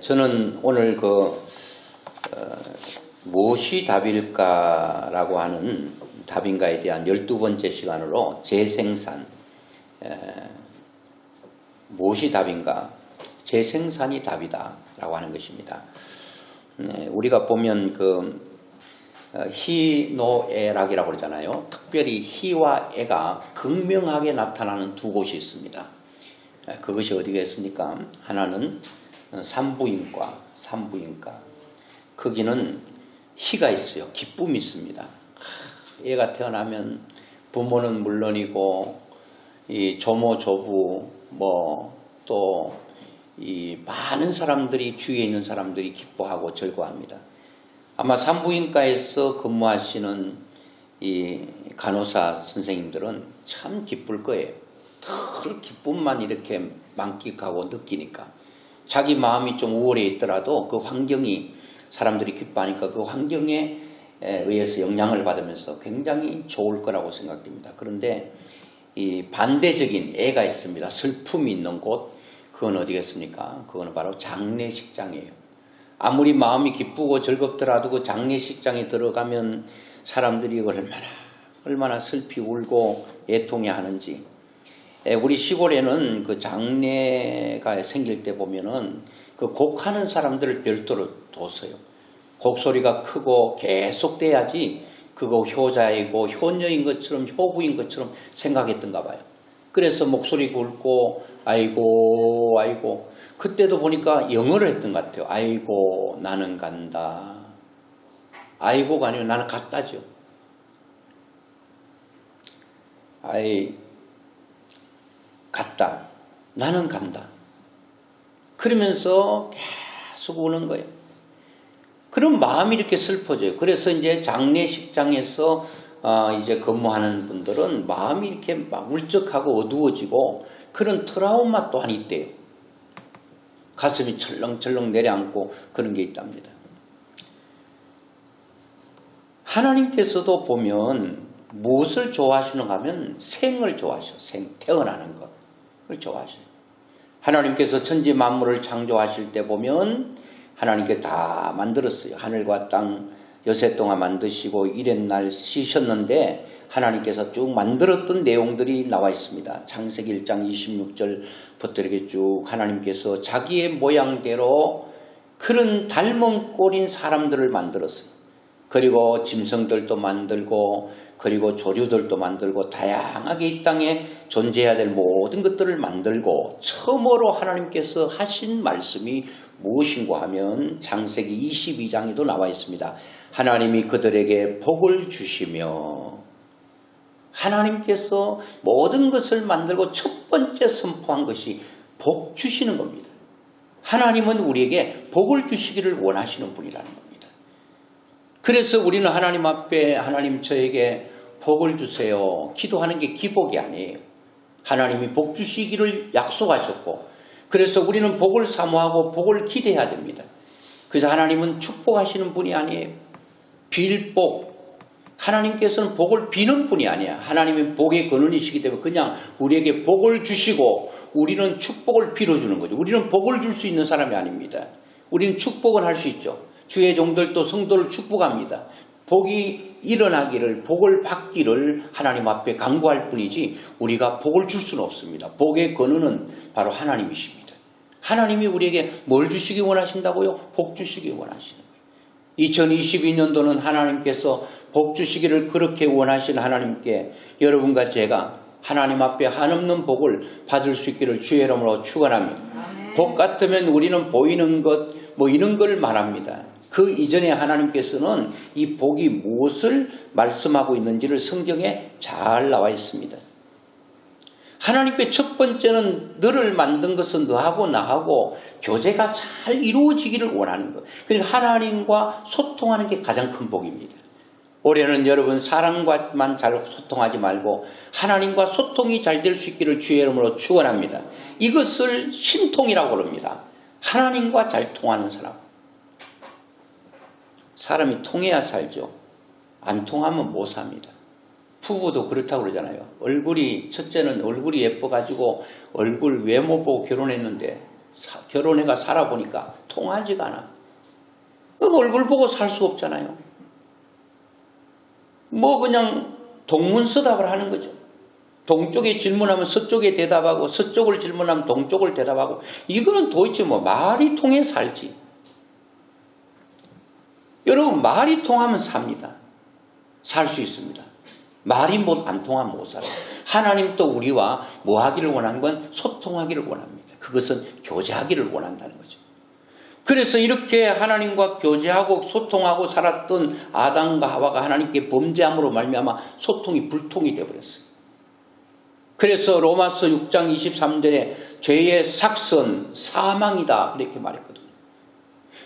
저는 오늘 무엇이 답일까라고 하는 답인가에 대한 12번째 시간으로 재생산, 무엇이 답인가? 재생산이 답이다 라고 하는 것입니다. 우리가 보면 희노애락이라고 그러잖아요. 특별히 희와 애가 극명하게 나타나는 두 곳이 있습니다. 그것이 어디겠습니까? 하나는 산부인과. 거기는 희가 있어요. 기쁨이 있습니다. 애가 태어나면 부모는 물론이고 이 조모 조부 또 이 많은 사람들이 주위에 있는 사람들이 기뻐하고 즐거워합니다. 아마 산부인과에서 근무하시는 이 간호사 선생님들은 참 기쁠 거예요. 늘 기쁨만 이렇게 만끽하고 느끼니까 자기 마음이 좀 우울해 있더라도 그 환경이 사람들이 기뻐하니까 그 환경에 의해서 영향을 받으면서 굉장히 좋을 거라고 생각됩니다. 그런데 이 반대적인 애가 있습니다. 슬픔이 있는 곳, 그건 어디겠습니까? 그건 바로 장례식장이에요. 아무리 마음이 기쁘고 즐겁더라도 그 장례식장에 들어가면 사람들이 얼마나 슬피 울고 애통해하는지. 우리 시골에는 그 장례가 생길 때 보면은 그 곡하는 사람들을 별도로 뒀어요. 곡소리가 크고 계속돼야지 그거 효자이고 효녀인 것처럼 효부인 것처럼 생각했던가 봐요. 그래서 목소리 굵고 아이고 그때도 보니까 영어를 했던 것 같아요. 아이고 나는 간다. 아이고가 아니고 나는 갔다죠. 갔다. 나는 간다. 그러면서 계속 우는 거예요. 그럼 마음이 이렇게 슬퍼져요. 그래서 이제 장례식장에서 이제 근무하는 분들은 마음이 이렇게 막 울적하고 어두워지고 그런 트라우마 또한 있대요. 가슴이 철렁철렁 내려앉고 그런 게 있답니다. 하나님께서도 보면 무엇을 좋아하시는가 하면 생을 좋아하셔. 태어나는 것. 그걸 좋아하셔요. 하나님께서 천지 만물을 창조하실 때 보면 하나님께 다 만들었어요. 하늘과 땅 여세 동안 만드시고 이렛날 쉬셨는데 하나님께서 쭉 만들었던 내용들이 나와 있습니다. 창세기 1장 26절부터 이렇게 쭉 하나님께서 자기의 모양대로 그런 닮은 꼴인 사람들을 만들었어요. 그리고 짐승들도 만들고 그리고 조류들도 만들고 다양하게 이 땅에 존재해야 될 모든 것들을 만들고 처음으로 하나님께서 하신 말씀이 무엇인가 하면 창세기 22장에도 나와 있습니다. 하나님이 그들에게 복을 주시며 하나님께서 모든 것을 만들고 첫 번째 선포한 것이 복 주시는 겁니다. 하나님은 우리에게 복을 주시기를 원하시는 분이라는 겁니다. 그래서 우리는 하나님 앞에 하나님 저에게 복을 주세요. 기도하는 게 기복이 아니에요. 하나님이 복 주시기를 약속하셨고 그래서 우리는 복을 사모하고 복을 기대해야 됩니다. 그래서 하나님은 축복하시는 분이 아니에요. 빌복. 하나님께서는 복을 비는 분이 아니야. 하나님은 복의 근원이시기 때문에 그냥 우리에게 복을 주시고 우리는 축복을 빌어주는 거죠. 우리는 복을 줄 수 있는 사람이 아닙니다. 우리는 축복을 할 수 있죠. 주의 종들도 성도를 축복합니다. 복이 일어나기를 복을 받기를 하나님 앞에 간구할 뿐이지 우리가 복을 줄 수는 없습니다. 복의 근원은 바로 하나님이십니다. 하나님이 우리에게 뭘 주시기 원하신다고요? 복 주시기 원하시는 거예요. 2022년도는 하나님께서 복 주시기를 그렇게 원하신 하나님께 여러분과 제가 하나님 앞에 한없는 복을 받을 수 있기를 주의 이름으로 축원합니다. 복 같으면 우리는 보이는 것 이런 걸 말합니다. 그 이전에 하나님께서는 이 복이 무엇을 말씀하고 있는지를 성경에 잘 나와 있습니다. 하나님께 첫 번째는 너를 만든 것은 너하고 나하고 교제가 잘 이루어지기를 원하는 것. 그러니까 하나님과 소통하는 게 가장 큰 복입니다. 올해는 여러분 사람과만 잘 소통하지 말고 하나님과 소통이 잘 될 수 있기를 주의 이름으로 축원합니다. 이것을 신통이라고 합니다. 하나님과 잘 통하는 사람. 사람이 통해야 살죠. 안 통하면 못 삽니다. 부부도 그렇다고 그러잖아요. 첫째는 얼굴이 예뻐가지고 얼굴 외모 보고 결혼했는데 결혼해가 살아보니까 통하지가 않아. 얼굴 보고 살 수 없잖아요. 뭐 그냥 동문서답을 하는 거죠. 동쪽에 질문하면 서쪽에 대답하고 서쪽을 질문하면 동쪽을 대답하고 이거는 도대체 뭐 말이 통해 살지. 여러분 말이 통하면 삽니다. 살 수 있습니다. 말이 안 통하면 못 살아요. 하나님도 우리와 뭐 하기를 원하는 건 소통하기를 원합니다. 그것은 교제하기를 원한다는 거죠. 그래서 이렇게 하나님과 교제하고 소통하고 살았던 아담과 하와가 하나님께 범죄함으로 말미암아 소통이 불통이 되어버렸어요. 그래서 로마서 6장 23절에 죄의 삭선 사망이다 그렇게 말했거든요.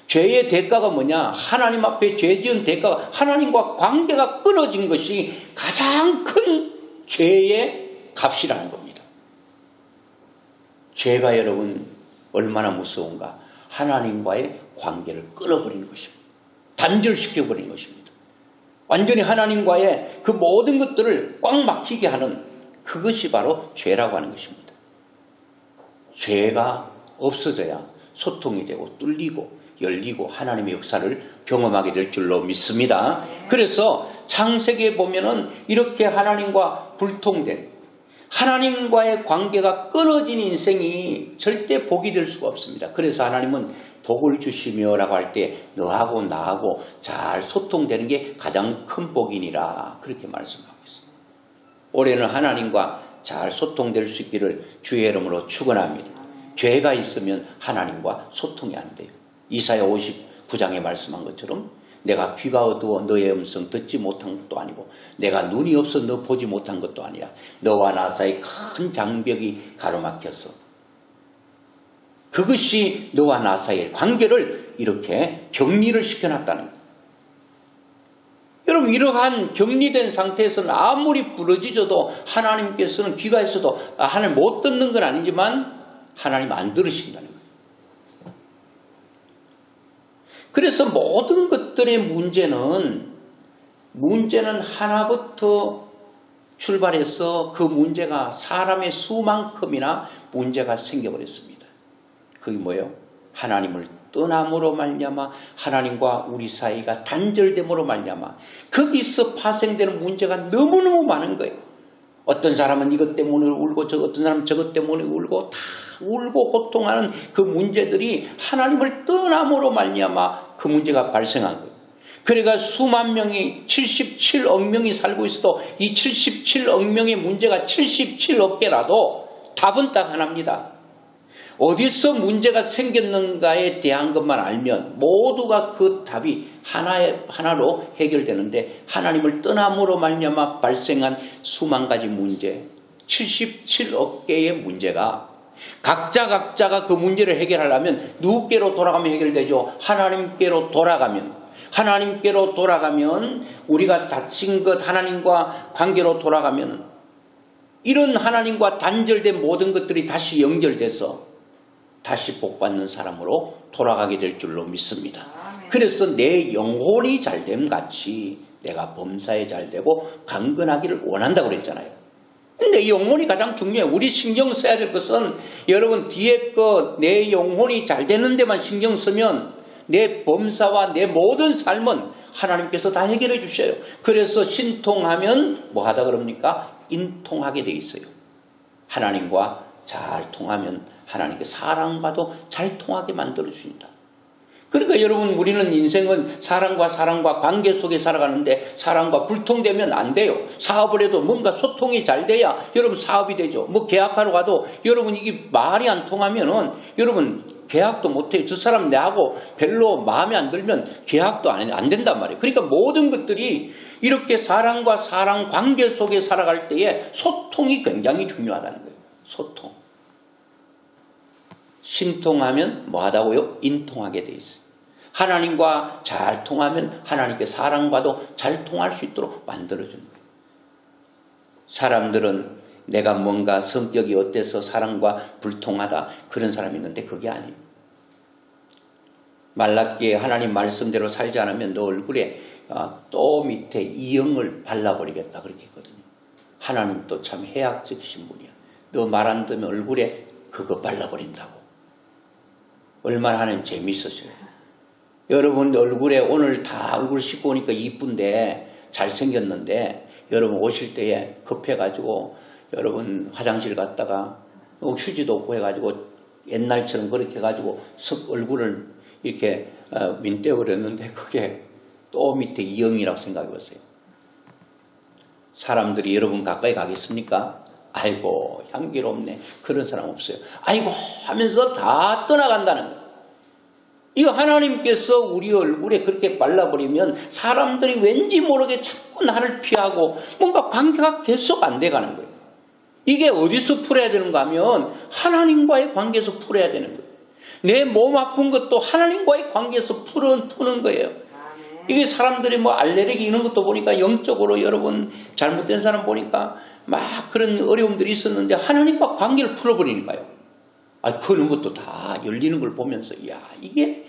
죄의 대가가 뭐냐? 하나님 앞에 죄 지은 대가가 하나님과 관계가 끊어진 것이 가장 큰 죄의 값이라는 겁니다. 죄가 여러분 얼마나 무서운가? 하나님과의 관계를 끊어버리는 것입니다. 단절시켜버리는 것입니다. 완전히 하나님과의 그 모든 것들을 꽉 막히게 하는 그것이 바로 죄라고 하는 것입니다. 죄가 없어져야 소통이 되고 뚫리고 열리고 하나님의 역사를 경험하게 될 줄로 믿습니다. 그래서 창세기에 보면은 이렇게 하나님과 불통된 하나님과의 관계가 끊어진 인생이 절대 복이 될 수가 없습니다. 그래서 하나님은 복을 주시며 라고 할 때 너하고 나하고 잘 소통되는 게 가장 큰 복이니라 그렇게 말씀하고 있습니다. 올해는 하나님과 잘 소통될 수 있기를 주의 이름으로 축원합니다. 죄가 있으면 하나님과 소통이 안 돼요. 이사야 59장에 말씀한 것처럼 내가 귀가 어두워 너의 음성 듣지 못한 것도 아니고 내가 눈이 없어 너 보지 못한 것도 아니라 너와 나 사이 큰 장벽이 가로막혀서 그것이 너와 나 사이의 관계를 이렇게 격리를 시켜놨다는 거예요. 여러분 이러한 격리된 상태에서는 아무리 부러지져도 하나님께서는 귀가 있어도 하나님 못 듣는 건 아니지만 하나님 안 들으신다는 거예요. 그래서 모든 것들의 문제는 하나부터 출발해서 그 문제가 사람의 수만큼이나 문제가 생겨버렸습니다. 그게 뭐예요? 하나님을 떠남으로 말미암아 하나님과 우리 사이가 단절됨으로 말미암아 거기서 파생되는 문제가 너무너무 많은 거예요. 어떤 사람은 이것 때문에 울고 어떤 사람은 저것 때문에 울고 다 울고 고통하는 그 문제들이 하나님을 떠남으로 말미암아 그 문제가 발생한 거예요. 그러니까 수만 명이 77억 명이 살고 있어도 이 77억 명의 문제가 77억 개라도 답은 딱 하나입니다. 어디서 문제가 생겼는가에 대한 것만 알면 모두가 그 답이 하나로 해결되는데 하나님을 떠남으로 말미암아 발생한 수만 가지 문제 77억 개의 문제가 각자가 그 문제를 해결하려면 누구께로 돌아가면 해결되죠? 하나님께로 돌아가면 우리가 다친 것 하나님과 관계로 돌아가면 이런 하나님과 단절된 모든 것들이 다시 연결돼서 다시 복받는 사람으로 돌아가게 될 줄로 믿습니다. 그래서 내 영혼이 잘됨 같이 내가 범사에 잘되고 강건하기를 원한다고 그랬잖아요. 근데 이 영혼이 가장 중요해요. 우리 신경 써야 될 것은 여러분 뒤에 거 내 영혼이 잘 되는 데만 신경 쓰면 내 범사와 내 모든 삶은 하나님께서 다 해결해 주셔요. 그래서 신통하면 뭐 하다 그럽니까? 인통하게 돼 있어요. 하나님과 잘 통하면 하나님께 사랑과도 잘 통하게 만들어 주신다. 그러니까 여러분 우리는 인생은 사람과 관계 속에 살아가는데 사람과 불통되면 안 돼요. 사업을 해도 뭔가 소통이 잘 돼야 여러분 사업이 되죠. 뭐 계약하러 가도 여러분 이게 말이 안 통하면은 여러분 계약도 못해요. 저 사람 내하고 별로 마음에 안 들면 계약도 안 된단 말이에요. 그러니까 모든 것들이 이렇게 사람과 사람 관계 속에 살아갈 때에 소통이 굉장히 중요하다는 거예요. 소통. 신통하면 뭐하다고요? 인통하게 돼 있어요. 하나님과 잘 통하면 하나님께 사람과도 잘 통할 수 있도록 만들어주는 거예요. 사람들은 내가 뭔가 성격이 어때서 사람과 불통하다 그런 사람이 있는데 그게 아니에요. 말랐기에 하나님 말씀대로 살지 않으면 너 얼굴에 또 밑에 이영을 발라버리겠다 그렇게 했거든요. 하나님 또 참 해악적이신 분이야. 너 말 안 듣면 얼굴에 그거 발라버린다고. 얼마나 하나님 재밌었어요. 여러분 얼굴에 오늘 다 얼굴 씻고 오니까 이쁜데 잘생겼는데 여러분 오실 때에 급해가지고 여러분 화장실 갔다가 휴지도 없고 해가지고 옛날처럼 그렇게 해가지고 얼굴을 이렇게 민떼버렸는데 그게 또 밑에 이형이라고 생각해보세요. 사람들이 여러분 가까이 가겠습니까? 아이고 향기롭네. 그런 사람 없어요. 아이고 하면서 다 떠나간다는 거예요. 이거 하나님께서 우리 얼굴에 그렇게 발라버리면 사람들이 왠지 모르게 자꾸 나를 피하고 뭔가 관계가 계속 안 돼가는 거예요. 이게 어디서 풀어야 되는가 하면 하나님과의 관계에서 풀어야 되는 거예요. 내 몸 아픈 것도 하나님과의 관계에서 푸는 거예요. 이게 사람들이 뭐 알레르기 이런 것도 보니까 영적으로 여러분 잘못된 사람 보니까 막 그런 어려움들이 있었는데 하나님과 관계를 풀어버리는 거예요. 그런 것도 다 열리는 걸 보면서 이게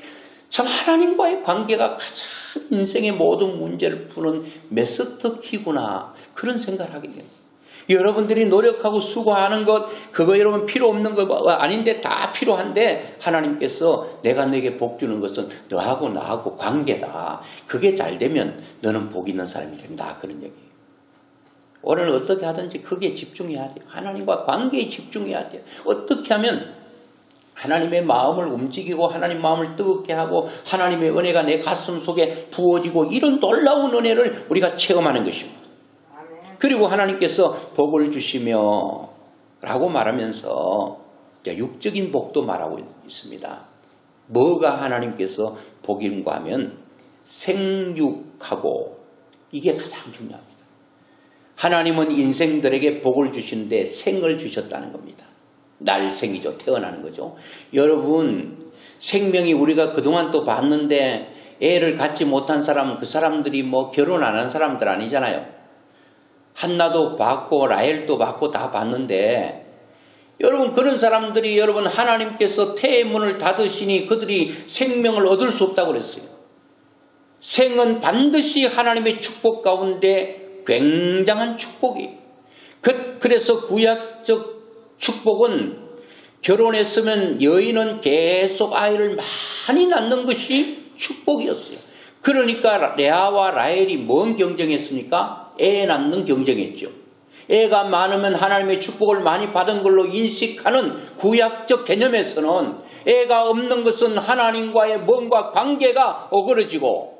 참 하나님과의 관계가 가장 인생의 모든 문제를 푸는 메스터 키구나 그런 생각을 하게 돼요. 여러분들이 노력하고 수고하는 것 그거 여러분 필요 없는 거 아닌데 다 필요한데 하나님께서 내가 너에게 복 주는 것은 너하고 나하고 관계다. 그게 잘 되면 너는 복 있는 사람이 된다. 그런 얘기예요. 오늘 어떻게 하든지 그게 집중해야 돼요. 하나님과 관계에 집중해야 돼요. 어떻게 하면 하나님의 마음을 움직이고 하나님 마음을 뜨겁게 하고 하나님의 은혜가 내 가슴 속에 부어지고 이런 놀라운 은혜를 우리가 체험하는 것입니다. 그리고 하나님께서 복을 주시며 라고 말하면서 육적인 복도 말하고 있습니다. 뭐가 하나님께서 복인가 하면 생육하고 이게 가장 중요합니다. 하나님은 인생들에게 복을 주시는데 생을 주셨다는 겁니다. 날생이죠. 태어나는 거죠. 여러분 생명이 우리가 그동안 또 봤는데 애를 갖지 못한 사람은 그 사람들이 뭐 결혼 안 한 사람들 아니잖아요. 한나도 봤고 라헬도 봤고 다 봤는데 여러분 그런 사람들이 여러분 하나님께서 태의 문을 닫으시니 그들이 생명을 얻을 수 없다고 그랬어요. 생은 반드시 하나님의 축복 가운데 굉장한 축복이에요. 그래서 구약적 축복은 결혼했으면 여인은 계속 아이를 많이 낳는 것이 축복이었어요. 그러니까 레아와 라헬이 뭔 경쟁했습니까? 애 낳는 경쟁했죠. 애가 많으면 하나님의 축복을 많이 받은 걸로 인식하는 구약적 개념에서는 애가 없는 것은 하나님과의 뭔가 관계가 어그러지고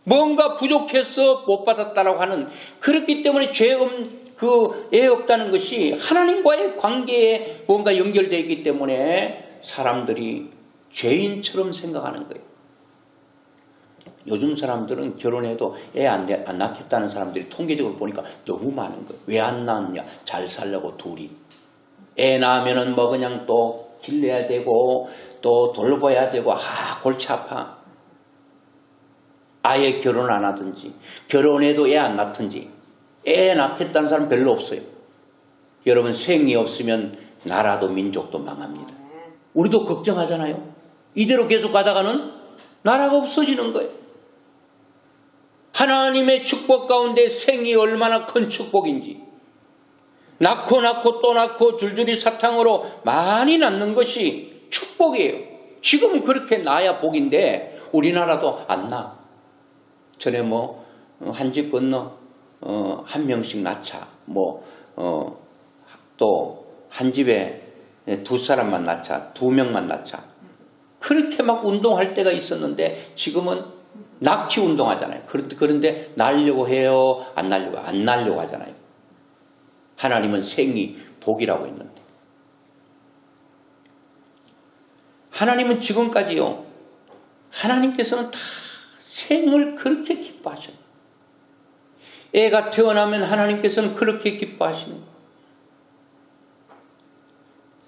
뭔가 부족해서 못 받았다라고 하는 그렇기 때문에 애 없다는 것이 하나님과의 관계에 뭔가 연결되어 있기 때문에 사람들이 죄인처럼 생각하는 거예요. 요즘 사람들은 결혼해도 애 안 낳겠다는 사람들이 통계적으로 보니까 너무 많은 거예요. 왜 안 낳았냐? 잘 살려고 둘이. 애 낳으면은 뭐 그냥 또 길러야 되고 또 돌봐야 되고 골치 아파. 아예 결혼 안 하든지 결혼해도 애 안 낳든지 애 낳겠다는 사람 별로 없어요. 여러분 생이 없으면 나라도 민족도 망합니다. 우리도 걱정하잖아요. 이대로 계속 가다가는 나라가 없어지는 거예요. 하나님의 축복 가운데 생이 얼마나 큰 축복인지 낳고 또 낳고 줄줄이 사탕으로 많이 낳는 것이 축복이에요. 지금은 그렇게 낳아야 복인데 우리나라도 안 낳아. 전에 뭐 한 집 건너 한 명씩 낳자 또 한 집에 두 사람만 낳자 두 명만 낳자 그렇게 막 운동할 때가 있었는데 지금은 낳기 운동하잖아요. 그런데 낳으려고 해요? 안 낳으려고 하잖아요. 하나님은 생이 복이라고 했는데 하나님은 지금까지요. 하나님께서는 다 생을 그렇게 기뻐하셔요. 애가 태어나면 하나님께서는 그렇게 기뻐하시는 거예요.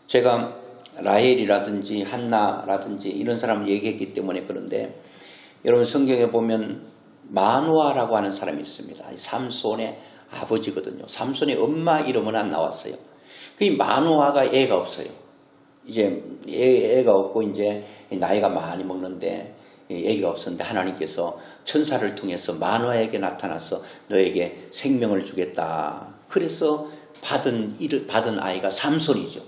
제가 라헬이라든지 한나라든지 이런 사람을 얘기했기 때문에 그런데 여러분 성경에 보면 마누아라고 하는 사람이 있습니다. 삼손의 아버지거든요. 삼손의 엄마 이름은 안 나왔어요. 그 마누아가 애가 없어요. 이제 애가 없고 이제 나이가 많이 먹는데 애가 없었는데 하나님께서 천사를 통해서 마누아에게 나타나서 너에게 생명을 주겠다. 그래서 받은 아이가 삼손이죠.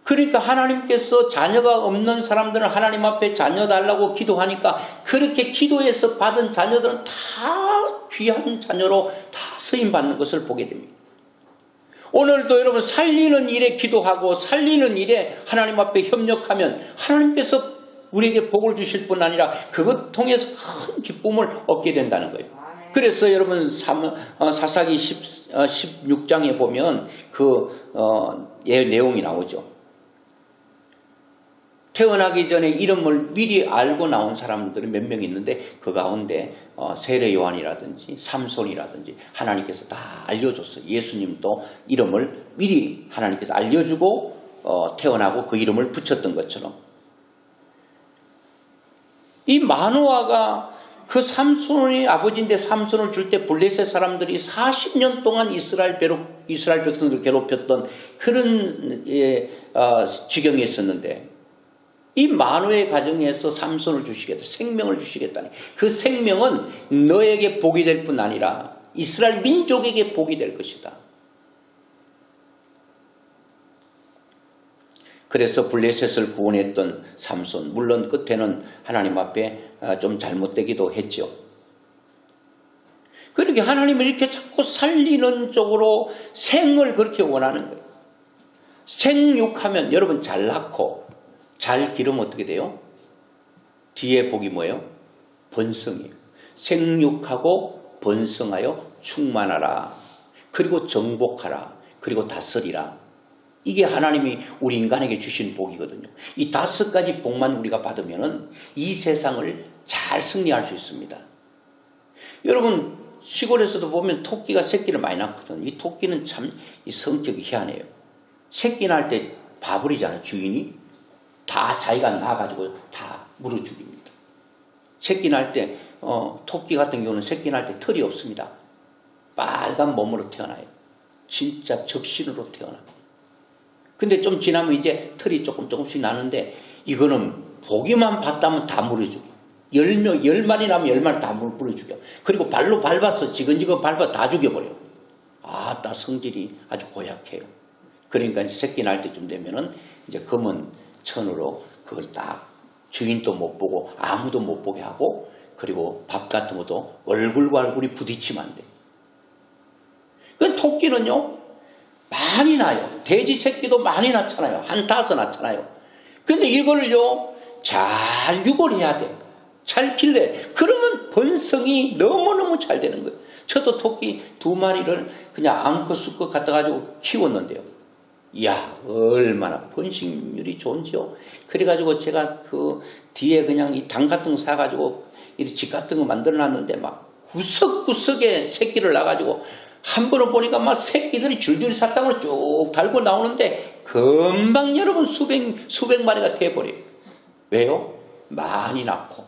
그러니까 하나님께서 자녀가 없는 사람들은 하나님 앞에 자녀 달라고 기도하니까 그렇게 기도해서 받은 자녀들은 다 귀한 자녀로 다 쓰임받는 것을 보게 됩니다. 오늘도 여러분 살리는 일에 기도하고 살리는 일에 하나님 앞에 협력하면 하나님께서 우리에게 복을 주실 뿐 아니라 그것 통해서 큰 기쁨을 얻게 된다는 거예요. 그래서 여러분 사사기 16장에 보면 내용이 나오죠. 태어나기 전에 이름을 미리 알고 나온 사람들이 몇 명 있는데 그 가운데 세례 요한이라든지 삼손이라든지 하나님께서 다 알려줬어요. 예수님도 이름을 미리 하나님께서 알려주고 태어나고 그 이름을 붙였던 것처럼 이 마노아가 그 삼손의 아버지인데 삼손을 줄 때 블레셋 사람들이 40년 동안 이스라엘 백성들을 괴롭혔던 그런 지경에 있었는데 이 마노의 가정에서 삼손을 주시겠다. 생명을 주시겠다니. 그 생명은 너에게 복이 될 뿐 아니라 이스라엘 민족에게 복이 될 것이다. 그래서 블레셋을 구원했던 삼손. 물론 끝에는 하나님 앞에 좀 잘못되기도 했죠. 그렇게 하나님을 이렇게 자꾸 살리는 쪽으로 생을 그렇게 원하는 거예요. 생육하면 여러분 잘 낳고 잘 기르면 어떻게 돼요? 뒤에 복이 뭐예요? 번성이에요. 생육하고 번성하여 충만하라. 그리고 정복하라. 그리고 다스리라. 이게 하나님이 우리 인간에게 주신 복이거든요. 이 5가지 복만 우리가 받으면 이 세상을 잘 승리할 수 있습니다. 여러분 시골에서도 보면 토끼가 새끼를 많이 낳거든요. 이 토끼는 참 이 성격이 희한해요. 새끼 낳을 때 봐버리잖아요. 주인이. 다 자기가 낳아가지고 다 물어 죽입니다. 새끼 낳을 때 토끼 같은 경우는 새끼 낳을 때 털이 없습니다. 빨간 몸으로 태어나요. 진짜 적신으로 태어나요. 근데 좀 지나면 이제 털이 조금씩 나는데 이거는 보기만 봤다면 다 물어 죽여. 10마리 나면 10마리 다 물어 죽여. 그리고 발로 밟아서 지근지근 밟아 다 죽여버려. 나 성질이 아주 고약해요. 그러니까 이제 새끼 낳을 때쯤 되면은 이제 검은 천으로 그걸 딱 주인도 못 보고 아무도 못 보게 하고 그리고 밥 같은 것도 얼굴과 얼굴이 부딪히면 안 돼. 그 토끼는요 많이 나요. 돼지 새끼도 많이 낳잖아요. 한 5 낳잖아요. 근데 이걸요 잘 유골해야 돼. 잘 길래. 그러면 번성이 너무너무 잘 되는 거예요. 저도 토끼 2마리를 그냥 앙컷수컷 갖다 가지고 키웠는데요. 이야 얼마나 번식률이 좋은지요. 그래가지고 제가 그 뒤에 그냥 이 당 같은 거 사가지고 이 집 같은 거 만들어놨는데 막 구석구석에 새끼를 낳아가지고 한 번은 보니까 막 새끼들이 줄줄이 사탕으로 쭉 달고 나오는데 금방 여러분 수백 마리가 돼버려요. 왜요? 많이 낳고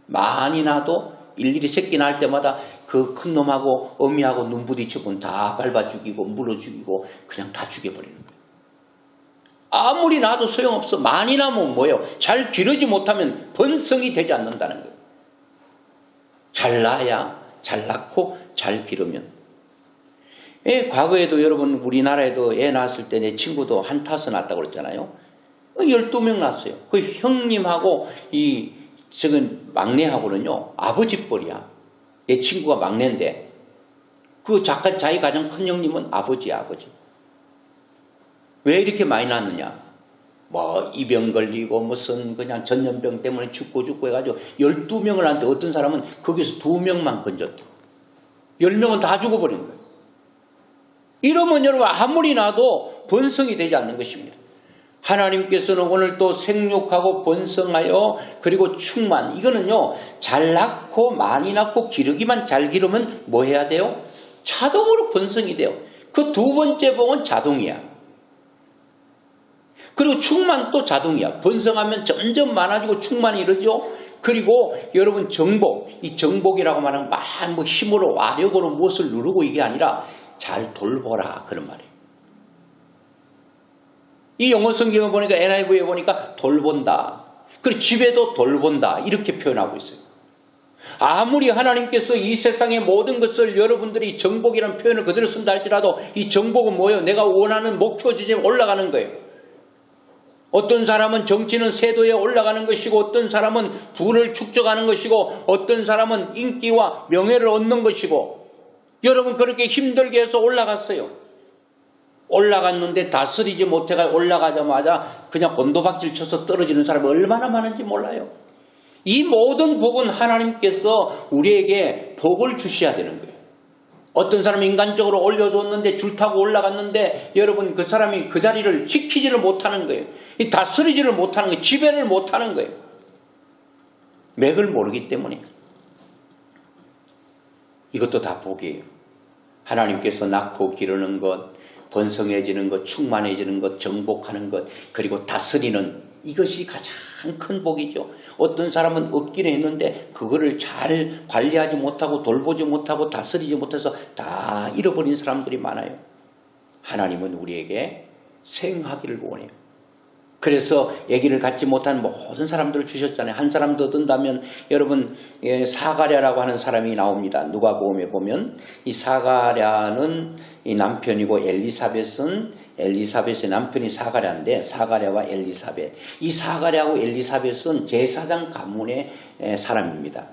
많이 낳아도 일일이 새끼 낳을 때마다 그 큰 놈하고 어미하고 눈 부딪혀보면 다 밟아 죽이고 물어 죽이고 그냥 다 죽여버리는 거예요. 아무리 낳아도 소용없어. 많이 낳으면 뭐예요? 잘 기르지 못하면 번성이 되지 않는다는 거예요. 잘 낳아야 잘 낳고 잘 기르면. 과거에도 여러분 우리나라에도 애 낳았을 때 내 친구도 한 5 낳았다고 그랬잖아요. 12명 낳았어요. 그 형님하고 지금 막내하고는요 아버지 뻘이야. 내 친구가 막내인데 그 자기 가장 큰 형님은 아버지야. 아버지. 왜 이렇게 많이 낳느냐? 뭐 이병 걸리고 무슨 그냥 전염병 때문에 죽고 해가지고 12명을 낳는데 어떤 사람은 거기서 2명만 건졌대. 10명은 다 죽어버린 거예요. 이러면 여러분 아무리 낳아도 번성이 되지 않는 것입니다. 하나님께서는 오늘 또 생육하고 번성하여 그리고 충만. 이거는요 잘 낳고 많이 낳고 기르기만 잘 기르면 뭐 해야 돼요? 자동으로 번성이 돼요. 그 2번째 복은 자동이야. 그리고 충만 또 자동이야. 번성하면 점점 많아지고 충만이 이러죠. 그리고 여러분 정복. 이 정복이라고 말하면 막 뭐 힘으로 와력으로 무엇을 누르고 이게 아니라 잘 돌보라 그런 말이에요. 이 영어 성경을 보니까 NIV에 보니까 돌본다. 그리고 집에도 돌본다. 이렇게 표현하고 있어요. 아무리 하나님께서 이 세상의 모든 것을 여러분들이 정복이라는 표현을 그대로 쓴다 할지라도 이 정복은 뭐예요? 내가 원하는 목표 지점에 올라가는 거예요. 어떤 사람은 정치는 세도에 올라가는 것이고 어떤 사람은 부를 축적하는 것이고 어떤 사람은 인기와 명예를 얻는 것이고 여러분 그렇게 힘들게 해서 올라갔어요. 올라갔는데 다스리지 못해가 올라가자마자 그냥 곤도박질 쳐서 떨어지는 사람이 얼마나 많은지 몰라요. 이 모든 복은 하나님께서 우리에게 복을 주셔야 되는 거예요. 어떤 사람이 인간적으로 올려줬는데 줄타고 올라갔는데 여러분 그 사람이 그 자리를 지키지를 못하는 거예요. 다스리지를 못하는 거예요. 지배를 못하는 거예요. 맥을 모르기 때문에. 이것도 다 복이에요. 하나님께서 낳고 기르는 것, 번성해지는 것, 충만해지는 것, 정복하는 것, 그리고 다스리는 이것이 가장 큰 복이죠. 어떤 사람은 얻기는 했는데 그거를 잘 관리하지 못하고 돌보지 못하고 다스리지 못해서 다 잃어버린 사람들이 많아요. 하나님은 우리에게 생하기를 원해요. 그래서 아기를 갖지 못한 모든 사람들을 주셨잖아요. 한 사람 더 든다면 여러분 사가랴라고 하는 사람이 나옵니다. 누가복음에 보면 이 사가랴는 이 남편이고 엘리사벳의 남편이 사가랴인데 사가랴와 엘리사벳. 이 사가랴하고 엘리사벳은 제사장 가문의 사람입니다.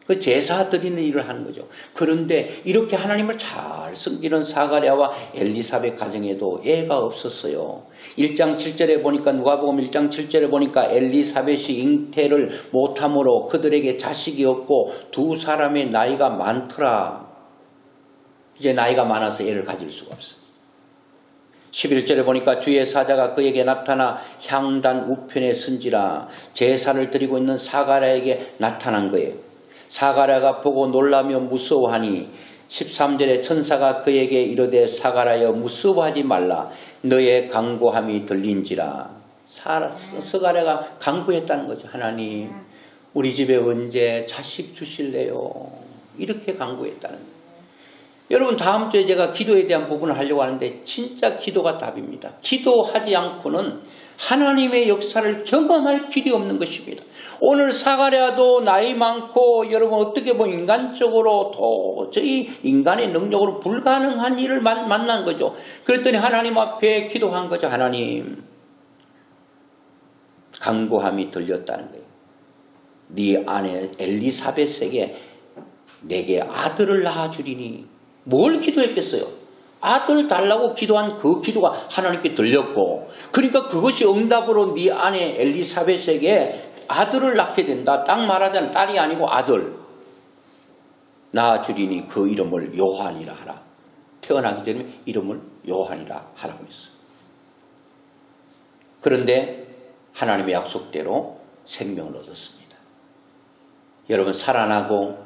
그 제사 드리는 일을 하는 거죠. 그런데 이렇게 하나님을 잘 섬기는 사가랴와 엘리사벳 가정에도 애가 없었어요. 1장 7절에 보니까 누가복음 1장 7절에 보니까 엘리사벳이 잉태를 못함으로 그들에게 자식이 없고 두 사람의 나이가 많더라. 이제 나이가 많아서 애를 가질 수가 없어요. 11절에 보니까 주의 사자가 그에게 나타나 향단 우편에 선지라 제사를 드리고 있는 사가랴에게 나타난 거예요. 사가랴가 보고 놀라며 무서워하니 13절에 천사가 그에게 이르되 사가랴여 무서워하지 말라 너의 간구함이 들린지라. 사가랴가 간구했다는 거죠. 하나님 우리 집에 언제 자식 주실래요? 이렇게 간구했다는 거예요. 여러분 다음 주에 제가 기도에 대한 부분을 하려고 하는데 진짜 기도가 답입니다. 기도하지 않고는 하나님의 역사를 경험할 길이 없는 것입니다. 오늘 사가랴도 나이 많고 여러분 어떻게 보면 인간적으로 도저히 인간의 능력으로 불가능한 일을 만난 거죠. 그랬더니 하나님 앞에 기도한 거죠. 하나님 간구함이 들렸다는 거예요. 네 아내 엘리사벳에게 내게 아들을 낳아주리니. 뭘 기도했겠어요? 아들 달라고 기도한 그 기도가 하나님께 들렸고 그러니까 그것이 응답으로 네 아내 엘리사벳에게 아들을 낳게 된다. 딱 말하자면 딸이 아니고 아들 낳아주리니 그 이름을 요한이라 하라. 태어나기 전에 이름을 요한이라 하라고 했어요. 그런데 하나님의 약속대로 생명을 얻었습니다. 여러분 살아나고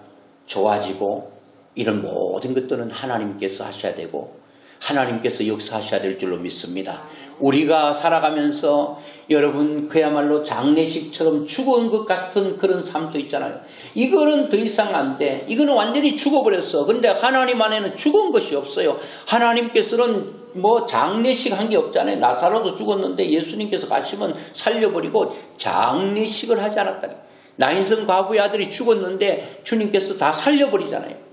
좋아지고 이런 모든 것들은 하나님께서 하셔야 되고 하나님께서 역사하셔야 될 줄로 믿습니다. 우리가 살아가면서 여러분 그야말로 장례식처럼 죽은 것 같은 그런 삶도 있잖아요. 이거는 더 이상 안 돼. 이거는 완전히 죽어버렸어. 그런데 하나님 안에는 죽은 것이 없어요. 하나님께서는 뭐 장례식 한 게 없잖아요. 나사로도 죽었는데 예수님께서 가시면 살려버리고 장례식을 하지 않았다. 나인성 과부의 아들이 죽었는데 주님께서 다 살려버리잖아요.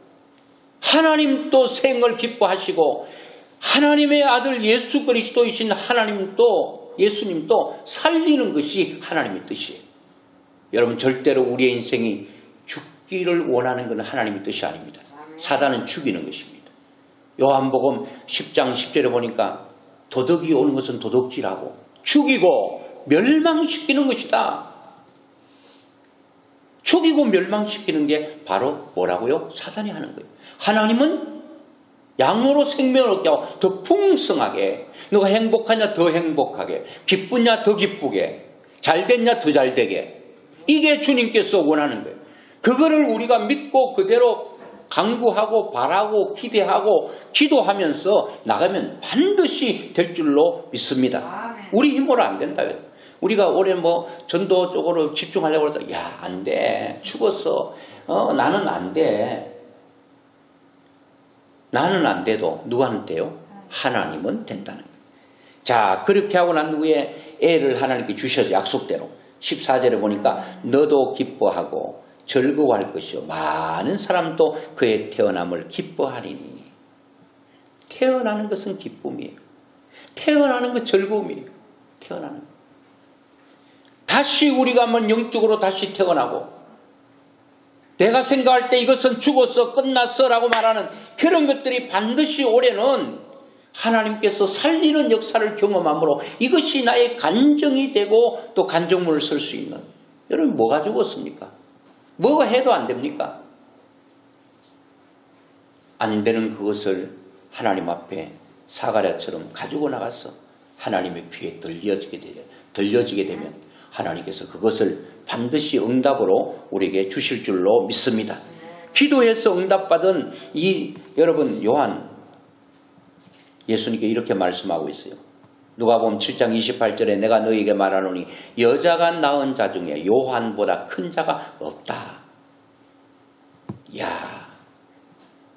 하나님도 생을 기뻐하시고 하나님의 아들 예수 그리스도이신 예수님도 살리는 것이 하나님의 뜻이에요. 여러분 절대로 우리의 인생이 죽기를 원하는 것은 하나님의 뜻이 아닙니다. 사단은 죽이는 것입니다. 요한복음 10장 10절에 보니까 도둑이 오는 것은 도둑질하고 죽이고 멸망시키는 것이다. 죽이고 멸망시키는 게 바로 뭐라고요? 사단이 하는 거예요. 하나님은 양으로 생명을 얻게 하고 더 풍성하게, 너가 행복하냐 더 행복하게, 기쁘냐 더 기쁘게, 잘됐냐 더 잘되게, 이게 주님께서 원하는 거예요. 그거를 우리가 믿고 그대로 간구하고 바라고 기대하고 기도하면서 나가면 반드시 될 줄로 믿습니다. 우리 힘으로 안 된다. 우리가 올해 뭐 전도 쪽으로 집중하려고 그러다 야, 안 돼. 죽었어. 나는 안 돼. 나는 안 돼도 누구한테요? 하나님은 된다는 거예요. 자, 그렇게 하고 난 후에 애를 하나님께 주셔서 약속대로 14절에 보니까 너도 기뻐하고 즐거워할 것이요 많은 사람도 그의 태어남을 기뻐하리니. 태어나는 것은 기쁨이에요. 태어나는 건 즐거움이에요. 태어나는 것. 다시 우리가 한번 영적으로 다시 태어나고 내가 생각할 때 이것은 죽었어 끝났어 라고 말하는 그런 것들이 반드시 올해는 하나님께서 살리는 역사를 경험함으로 이것이 나의 간정이 되고 또 간정문을 쓸 수 있는. 여러분 뭐가 죽었습니까? 뭐가 해도 안 됩니까? 안 되는 그것을 하나님 앞에 사가랴처럼 가지고 나가서 하나님의 귀에 들려지게 되면 하나님께서 그것을 반드시 응답으로 우리에게 주실 줄로 믿습니다. 기도해서 응답받은 여러분 요한 예수님께 이렇게 말씀하고 있어요. 누가복음 7장 28절에 내가 너희에게 말하노니 여자가 낳은 자 중에 요한보다 큰 자가 없다. 야,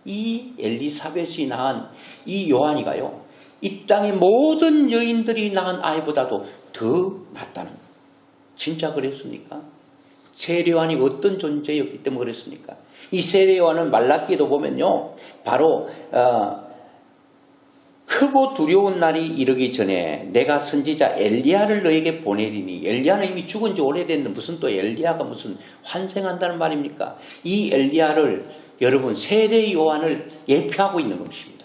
이 엘리사벳이 낳은 이 요한이가요, 이 땅의 모든 여인들이 낳은 아이보다도 더 낫다는 거예요. 진짜 그랬습니까? 세례요한이 어떤 존재였기 때문에 그랬습니까? 이 세례요한은 말라기도 보면요, 바로 크고 두려운 날이 이르기 전에 내가 선지자 엘리야를 너에게 보내리니, 엘리야는 이미 죽은 지 오래됐는데 무슨 또 엘리야가 무슨 환생한다는 말입니까? 이 엘리야를 여러분 세례 요한을 예표하고 있는 것입니다.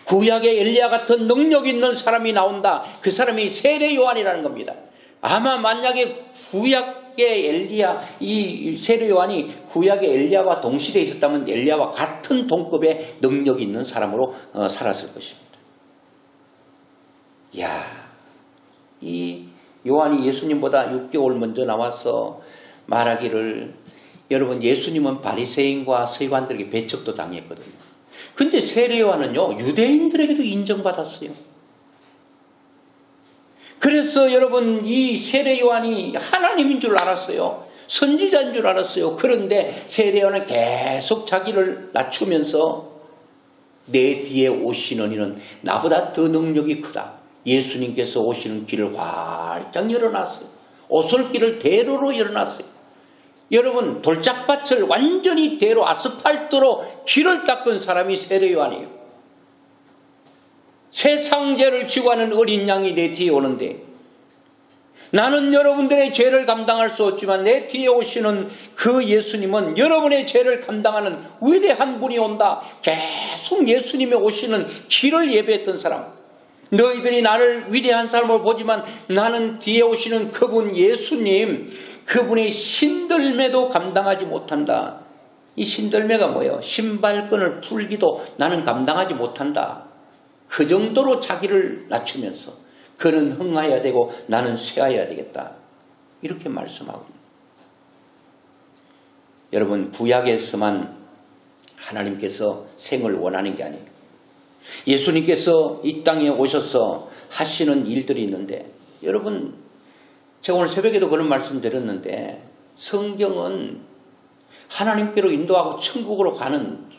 구약의 엘리야 같은 능력 있는 사람이 나온다. 그 사람이 세례 요한이라는 겁니다. 아마 만약에 구약의 엘리야, 이 세례 요한이 구약의 엘리야와 동시대에 있었다면 엘리야와 같은 동급의 능력 있는 사람으로 살았을 것입니다. 야, 이 요한이 예수님보다 6개월 먼저 나와서 말하기를, 여러분 예수님은 바리새인과 서기관들에게 배척도 당했거든요. 근데 세례 요한은요 유대인들에게도 인정받았어요. 그래서 여러분 이 세례 요한이 하나님인 줄 알았어요. 선지자인 줄 알았어요. 그런데 세례 요한은 계속 자기를 낮추면서 내 뒤에 오시는 이는 나보다 더 능력이 크다. 예수님께서 오시는 길을 활짝 열어놨어요. 오솔길을 대로로 열어놨어요. 여러분 돌짝밭을 완전히 대로 아스팔트로 길을 닦은 사람이 세례 요한이에요. 세상 죄를 지고 하는 어린 양이 내 뒤에 오는데 나는 여러분들의 죄를 감당할 수 없지만 내 뒤에 오시는 그 예수님은 여러분의 죄를 감당하는 위대한 분이 온다. 계속 예수님의 오시는 길을 예배했던 사람. 너희들이 나를 위대한 사람으로 보지만 나는 뒤에 오시는 그분 예수님, 그분의 신들매도 감당하지 못한다. 이 신들매가 뭐예요? 신발끈을 풀기도 나는 감당하지 못한다. 그 정도로 자기를 낮추면서 그는 흥하여야 되고 나는 쇠하여야 되겠다. 이렇게 말씀하고 있습니다. 여러분 구약에서만 하나님께서 생을 원하는 게 아니에요. 예수님께서 이 땅에 오셔서 하시는 일들이 있는데, 여러분 제가 오늘 새벽에도 그런 말씀 드렸는데 성경은 하나님께로 인도하고 천국으로 가는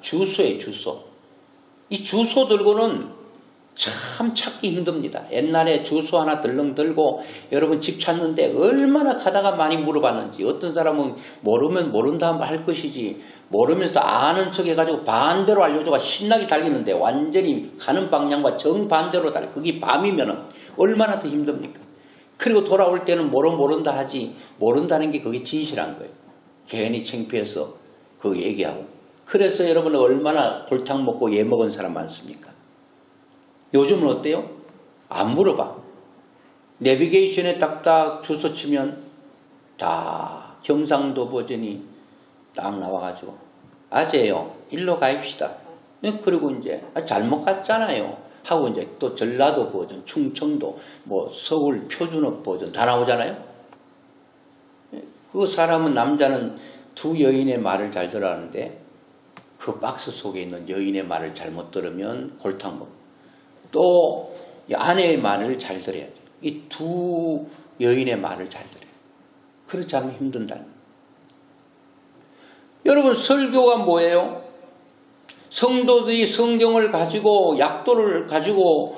주소예요. 주소. 이 주소 들고는 참 찾기 힘듭니다. 옛날에 주소 하나 들렁 들고 여러분 집 찾는데 얼마나 가다가 많이 물어봤는지, 어떤 사람은 모르면 모른다 할 것이지 모르면서 아는 척 해가지고 반대로 알려줘가 신나게 달리는데 완전히 가는 방향과 정반대로 달려. 그게 밤이면은 얼마나 더 힘듭니까? 그리고 돌아올 때는 모른다 하지, 모른다는 게 그게 진실한 거예요. 괜히 창피해서 그거 얘기하고. 그래서 여러분은 얼마나 골탕 먹고 예 먹은 사람 많습니까? 요즘은 어때요? 안 물어봐. 내비게이션에 딱딱 주소 치면 다 경상도 버전이 딱 나와가지고 아재요, 일로 가입시다. 그리고 이제 잘못 갔잖아요 하고 이제 또 전라도 버전, 충청도, 뭐 서울 표준어 버전 다 나오잖아요. 그 사람은, 남자는 두 여인의 말을 잘 들어하는데 그 박스 속에 있는 여인의 말을 잘못 들으면 골탕 먹고, 또 아내의 말을 잘 들어야 돼요. 이 두 여인의 말을 잘 들어야 돼요. 그렇지 않으면 힘든다는 거예요. 여러분 설교가 뭐예요? 성도들이 성경을 가지고 약도를 가지고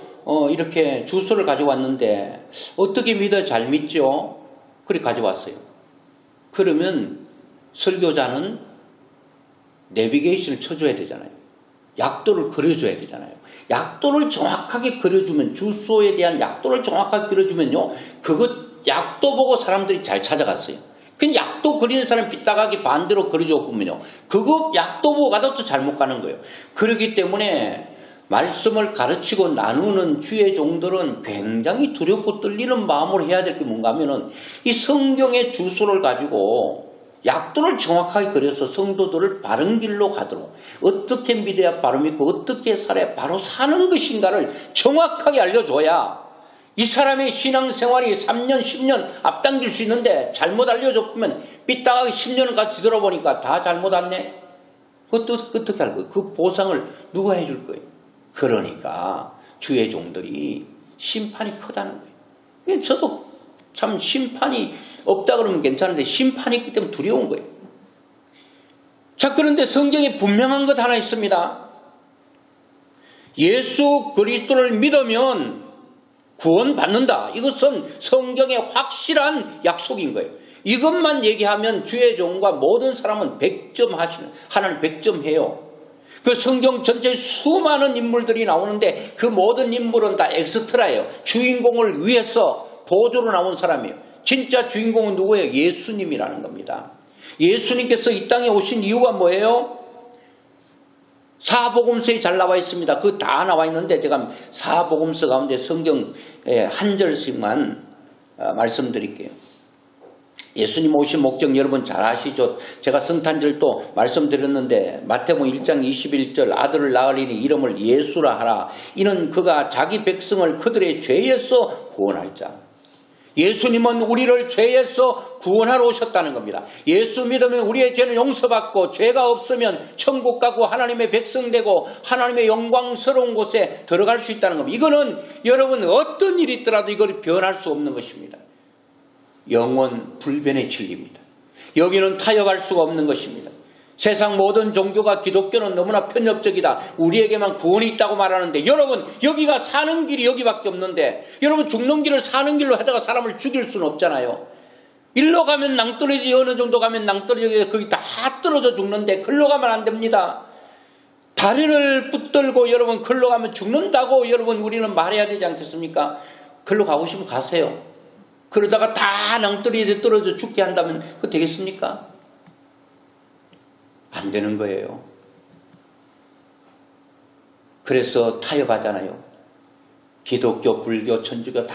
이렇게 주소를 가지고 왔는데 어떻게 믿어? 잘 믿죠? 그래 가져왔어요. 그러면 설교자는 내비게이션을 쳐줘야 되잖아요. 약도를 그려줘야 되잖아요. 약도를 정확하게 그려주면, 주소에 대한 약도를 정확하게 그려주면요, 그것 약도 보고 사람들이 잘 찾아갔어요. 그 약도 그리는 사람 삐딱하게 반대로 그려줘 보면요, 그거 약도 보고 가도 또 잘못 가는 거예요. 그렇기 때문에 말씀을 가르치고 나누는 주의 종들은 굉장히 두렵고 떨리는 마음으로 해야 될 게 뭔가 하면은 이 성경의 주소를 가지고 약도를 정확하게 그려서 성도들을 바른 길로 가도록, 어떻게 믿어야 바로 믿고 어떻게 살아야 바로 사는 것인가를 정확하게 알려줘야 이 사람의 신앙생활이 3년 10년 앞당길 수 있는데, 잘못 알려줬으면 삐딱하게 10년을 같이 들어보니까 다 잘못 왔네. 그것도 어떻게 할 거예요? 그 보상을 누가 해줄 거예요? 그러니까 주의 종들이 심판이 크다는 거예요. 저도 참 심판이 없다 그러면 괜찮은데 심판이 있기 때문에 두려운 거예요. 자, 그런데 성경에 분명한 것 하나 있습니다. 예수 그리스도를 믿으면 구원받는다. 이것은 성경의 확실한 약속인 거예요. 이것만 얘기하면 주의 종과 모든 사람은 100점 하시는, 하나님 100점 해요. 그 성경 전체에 수많은 인물들이 나오는데 그 모든 인물은 다 엑스트라예요. 주인공을 위해서 보조로 나온 사람이에요. 진짜 주인공은 누구예요? 예수님이라는 겁니다. 예수님께서 이 땅에 오신 이유가 뭐예요? 사복음서에 잘 나와 있습니다. 그 다 나와 있는데 제가 사복음서 가운데 성경 한 절씩만 말씀드릴게요. 예수님 오신 목적 여러분 잘 아시죠? 제가 성탄절도 말씀드렸는데 마태복음 1장 21절 아들을 낳으리니 이름을 예수라 하라. 이는 그가 자기 백성을 그들의 죄에서 구원할 자. 예수님은 우리를 죄에서 구원하러 오셨다는 겁니다. 예수 믿으면 우리의 죄는 용서받고 죄가 없으면 천국 가고 하나님의 백성 되고 하나님의 영광스러운 곳에 들어갈 수 있다는 겁니다. 이거는 여러분 어떤 일이 있더라도 이걸 변할 수 없는 것입니다. 영원 불변의 진리입니다. 여기는 타협할 수가 없는 것입니다. 세상 모든 종교가 기독교는 너무나 편협적이다. 우리에게만 구원이 있다고 말하는데 여러분 여기가 사는 길이 여기밖에 없는데 여러분 죽는 길을 사는 길로 하다가 사람을 죽일 수는 없잖아요. 일로 가면 낭떠러지 어느 정도 가면 낭떠러지 거기 다 떨어져 죽는데 글로 가면 안 됩니다. 다리를 붙들고 여러분 글로 가면 죽는다고 여러분 우리는 말해야 되지 않겠습니까? 글로 가고 싶으면 가세요. 그러다가 다 낭떠러지에 떨어져 죽게 한다면 그거 되겠습니까? 안 되는 거예요. 그래서 타협하잖아요. 기독교, 불교, 천주교 다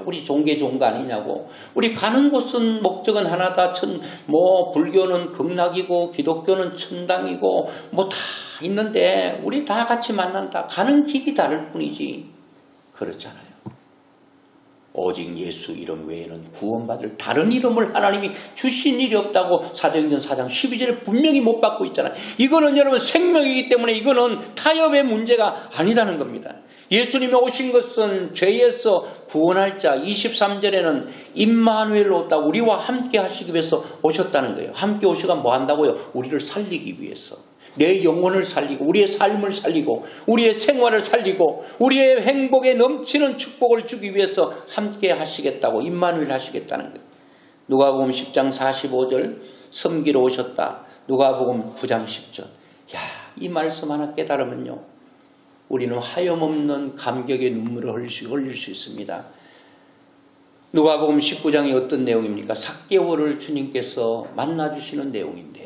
우리 종교 좋은 거 아니냐고. 우리 가는 곳은 목적은 하나다. 불교는 극락이고 기독교는 천당이고 뭐 다 있는데 우리 다 같이 만난다. 가는 길이 다를 뿐이지. 그렇잖아요. 오직 예수 이름 외에는 구원받을 다른 이름을 하나님이 주신 일이 없다고 사도행전 4장 12절에 분명히 못 받고 있잖아요. 이거는 여러분 생명이기 때문에 이거는 타협의 문제가 아니다는 겁니다. 예수님이 오신 것은 죄에서 구원할 자. 23절에는 임마누엘로 왔다. 우리와 함께 하시기 위해서 오셨다는 거예요. 함께 오시가 뭐 한다고요? 우리를 살리기 위해서. 내 영혼을 살리고 우리의 삶을 살리고 우리의 생활을 살리고 우리의 행복에 넘치는 축복을 주기 위해서 함께 하시겠다고 임마누엘 하시겠다는 거예요. 누가복음 10장 45절 섬기러 오셨다. 누가복음 9장 10절. 이 말씀 하나 깨달으면요. 우리는 하염없는 감격의 눈물을 흘릴 수 있습니다. 누가복음 19장이 어떤 내용입니까? 삭개오를 주님께서 만나주시는 내용인데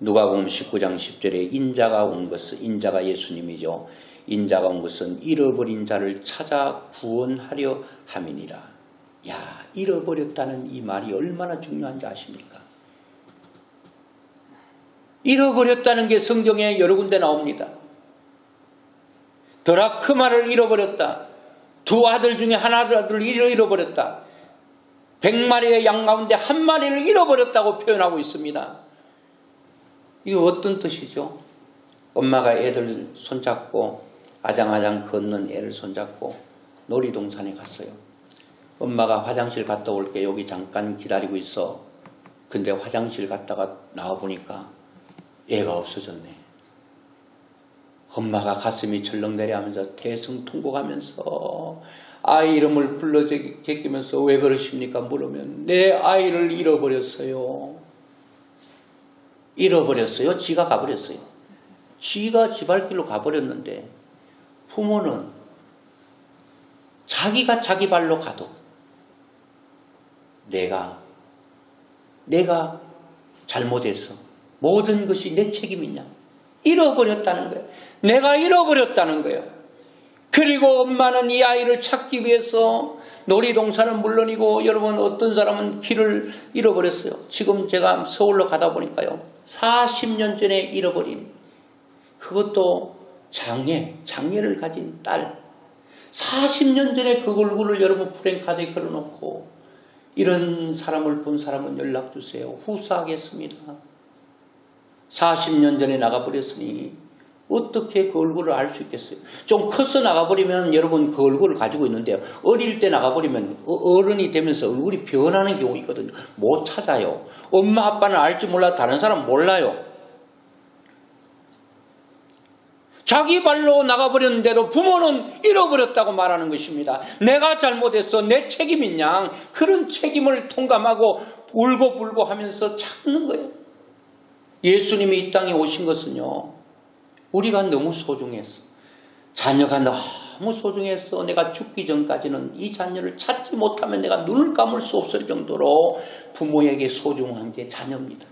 누가복음 19장 10절에 인자가 온 것은 인자가 예수님이죠. 인자가 온 것은 잃어버린 자를 찾아 구원하려 함이니라. 잃어버렸다는 이 말이 얼마나 중요한지 아십니까? 잃어버렸다는 게 성경에 여러 군데 나옵니다. 드라크마를 잃어버렸다. 두 아들 중에 한 아들을 잃어버렸다. 100마리의 양 가운데 한 마리를 잃어버렸다고 표현하고 있습니다. 이게 어떤 뜻이죠? 엄마가 애들 손잡고 아장아장 걷는 애를 손잡고 놀이동산에 갔어요. 엄마가 화장실 갔다 올게 여기 잠깐 기다리고 있어. 근데 화장실 갔다가 나와보니까 애가 없어졌네. 엄마가 가슴이 철렁내려하면서 대성통곡하면서 아이 이름을 불러 제끼면서 왜 그러십니까? 물으면 내 아이를 잃어버렸어요. 잃어버렸어요. 지가 가버렸어요. 지가 지 발길로 가버렸는데 부모는 자기가 자기 발로 가도 내가 잘못했어. 모든 것이 내 책임이냐. 잃어버렸다는 거예요. 내가 잃어버렸다는 거예요. 그리고 엄마는 이 아이를 찾기 위해서 놀이동산은 물론이고 여러분 어떤 사람은 길을 잃어버렸어요. 지금 제가 서울로 가다 보니까요. 40년 전에 잃어버린 그것도 장애를 가진 딸. 40년 전에 그 얼굴을 여러분 프랭카드에 걸어놓고 이런 사람을 본 사람은 연락주세요. 후사하겠습니다. 40년 전에 나가버렸으니 어떻게 그 얼굴을 알 수 있겠어요? 좀 커서 나가버리면 여러분 그 얼굴을 가지고 있는데요. 어릴 때 나가버리면 어른이 되면서 얼굴이 변하는 경우 있거든요. 못 찾아요. 엄마 아빠는 알지 몰라 다른 사람 몰라요. 자기 발로 나가버렸는데도 부모는 잃어버렸다고 말하는 것입니다. 내가 잘못했어. 내 책임인 양 그런 책임을 통감하고 울고불고 하면서 찾는 거예요. 예수님이 이 땅에 오신 것은요. 우리가 너무 소중했어. 자녀가 너무 소중해서 내가 죽기 전까지는 이 자녀를 찾지 못하면 내가 눈을 감을 수 없을 정도로 부모에게 소중한 게 자녀입니다.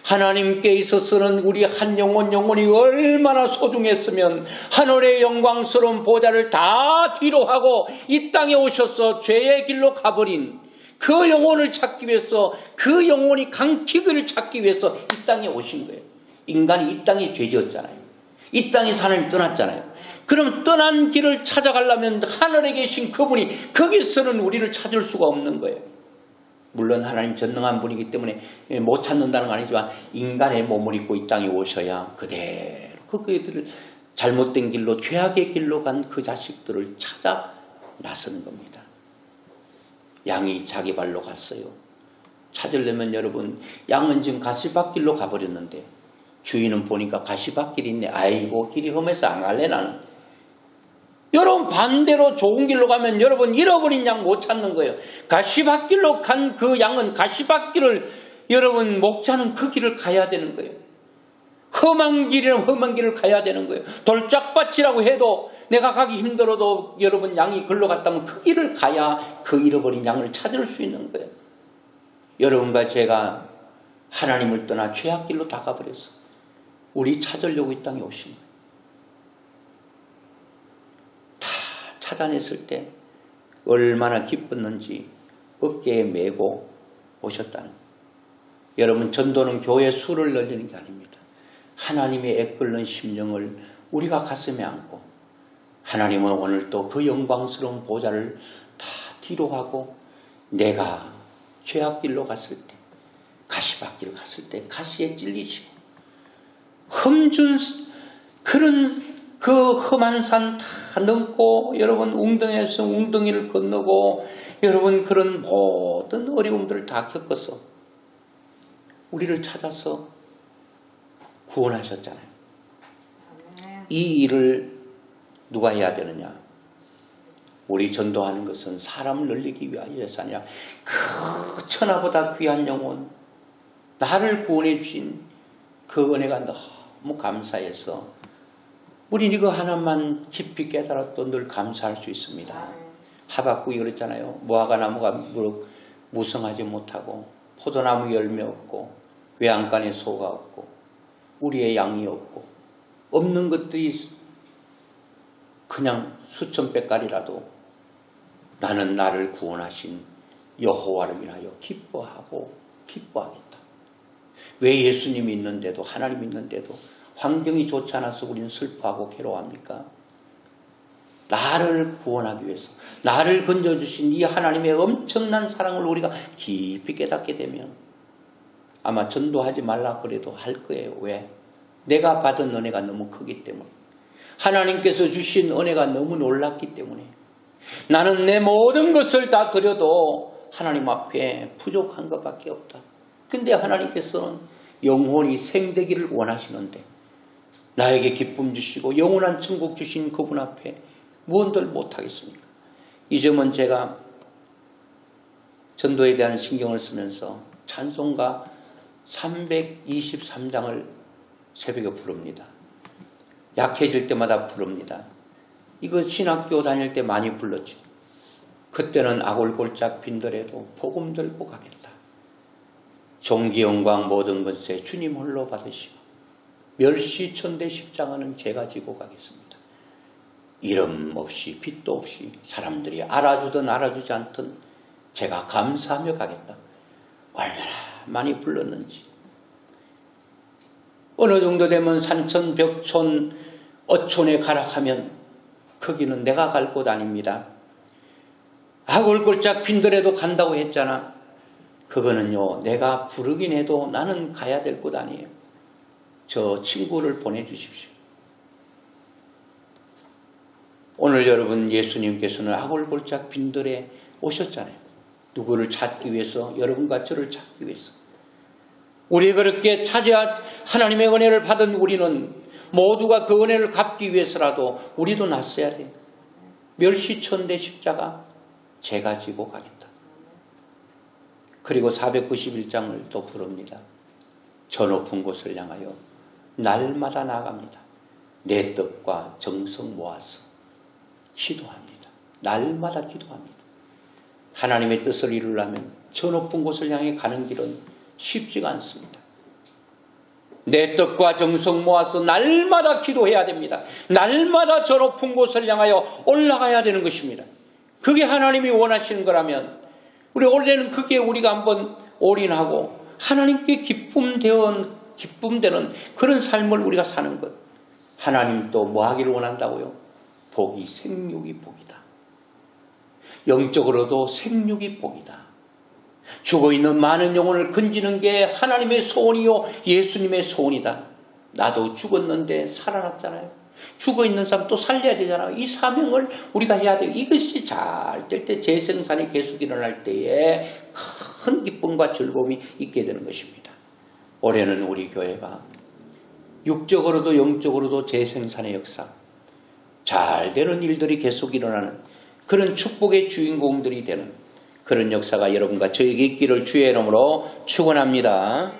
하나님께 있어서는 우리 한 영혼이 얼마나 소중했으면 하늘의 영광스러운 보좌를 다 뒤로 하고 이 땅에 오셔서 죄의 길로 가버린 그 영혼을 찾기 위해서 그 영혼이 강키기를 찾기 위해서 이 땅에 오신 거예요. 인간이 이 땅에 죄지었잖아요. 이 땅에서 하나님 떠났잖아요. 그럼 떠난 길을 찾아가려면 하늘에 계신 그분이 거기서는 우리를 찾을 수가 없는 거예요. 물론 하나님 전능한 분이기 때문에 못 찾는다는 건 아니지만 인간의 몸을 입고 이 땅에 오셔야 그대로 그들을 잘못된 길로 죄악의 길로 간 그 자식들을 찾아 나서는 겁니다. 양이 자기 발로 갔어요. 찾으려면 여러분 양은 지금 가시밭길로 가버렸는데 주인은 보니까 가시밭길이 있네. 아이고 길이 험해서 안 갈래 나는. 여러분 반대로 좋은 길로 가면 여러분 잃어버린 양 못 찾는 거예요. 가시밭길로 간 그 양은 가시밭길을 여러분 목자는 그 길을 가야 되는 거예요. 험한 길이라면 험한 길을 가야 되는 거예요. 돌짝밭이라고 해도 내가 가기 힘들어도 여러분 양이 글로 갔다면 그 길을 가야 그 잃어버린 양을 찾을 수 있는 거예요. 여러분과 제가 하나님을 떠나 죄악길로 다 가버렸어. 우리 찾으려고 이 땅에 오신 거예요. 다 찾아냈을 때 얼마나 기뻤는지 어깨에 메고 오셨다는 거예요. 여러분 전도는 교회 수를 늘리는 게 아닙니다. 하나님의 애끓는 심령을 우리가 가슴에 안고 하나님은 오늘 또 그 영광스러운 보좌를 다 뒤로 하고 내가 죄악길로 갔을 때 가시밭길 갔을 때 가시에 찔리시고 험준 그런 그 험한 산 다 넘고 여러분 웅덩이에서 웅덩이를 건너고 여러분 그런 모든 어려움들을 다 겪어서 우리를 찾아서 구원하셨잖아요. 이 일을 누가 해야 되느냐? 우리 전도하는 것은 사람을 늘리기 위해서 아니라 그 천하보다 귀한 영혼 나를 구원해 주신 그 은혜가 너무 감사해서 우리 이거 하나만 깊이 깨달아도 늘 감사할 수 있습니다. 하박국이 그랬잖아요. 무화과나무가 무성하지 못하고 포도나무 열매 없고 외양간에 소가 없고 우리의 양이 없고 없는 것들이 그냥 수천 빽가리라도 나는 나를 구원하신 여호와를 인하여 기뻐하겠다. 왜 예수님이 있는데도 하나님이 있는데도 환경이 좋지 않아서 우리는 슬퍼하고 괴로워합니까? 나를 구원하기 위해서 나를 건져주신 이 하나님의 엄청난 사랑을 우리가 깊이 깨닫게 되면 아마 전도하지 말라 그래도 할 거예요. 왜? 내가 받은 은혜가 너무 크기 때문에 하나님께서 주신 은혜가 너무 놀랍기 때문에 나는 내 모든 것을 다 드려도 하나님 앞에 부족한 것밖에 없다. 근데 하나님께서는 영혼이 생되기를 원하시는데 나에게 기쁨 주시고 영원한 천국 주신 그분 앞에 무언들 못하겠습니까? 이 점은 제가 전도에 대한 신경을 쓰면서 찬송가 323장을 새벽에 부릅니다. 약해질 때마다 부릅니다. 이거 신학교 다닐 때 많이 불렀죠. 그때는 아골골짝 빈들에도 복음 들고 가겠다. 존귀 영광 모든 것에 주님 홀로 받으시고 멸시천대 십자가는 제가 지고 가겠습니다. 이름 없이 빛도 없이 사람들이 알아주든 알아주지 않든 제가 감사하며 가겠다. 얼마나 많이 불렀는지. 어느 정도 되면 산천, 벽촌, 어촌에 가라 하면 거기는 내가 갈 곳 아닙니다. 아골골짝 빈들에도 간다고 했잖아. 그거는요, 내가 부르긴 해도 나는 가야 될 곳 아니에요. 저 친구를 보내주십시오. 오늘 여러분, 예수님께서는 아골골짝 빈들에 오셨잖아요. 누구를 찾기 위해서? 여러분과 저를 찾기 위해서. 우리 그렇게 찾아 하나님의 은혜를 받은 우리는 모두가 그 은혜를 갚기 위해서라도 우리도 났어야 돼요. 멸시천대 십자가 제가 지고 가겠다. 그리고 491장을 또 부릅니다. 저 높은 곳을 향하여 날마다 나갑니다. 내 뜻과 정성 모아서 기도합니다. 날마다 기도합니다. 하나님의 뜻을 이루려면 저 높은 곳을 향해 가는 길은 쉽지가 않습니다. 내 뜻과 정성 모아서 날마다 기도해야 됩니다. 날마다 저 높은 곳을 향하여 올라가야 되는 것입니다. 그게 하나님이 원하시는 거라면 우리 올해는 그게 우리가 한번 올인하고 하나님께 기쁨되는 그런 삶을 우리가 사는 것. 하나님 또 뭐 하기를 원한다고요? 복이 생육이 복이다. 영적으로도 생육이 복이다. 죽어있는 많은 영혼을 건지는 게 하나님의 소원이요 예수님의 소원이다. 나도 죽었는데 살아났잖아요. 죽어있는 사람 또 살려야 되잖아요. 이 사명을 우리가 해야 돼요. 이것이 잘 될 때 재생산이 계속 일어날 때에 큰 기쁨과 즐거움이 있게 되는 것입니다. 올해는 우리 교회가 육적으로도 영적으로도 재생산의 역사, 잘 되는 일들이 계속 일어나는 그런 축복의 주인공들이 되는 그런 역사가 여러분과 저에게 있기를 주의 이름으로 축원합니다.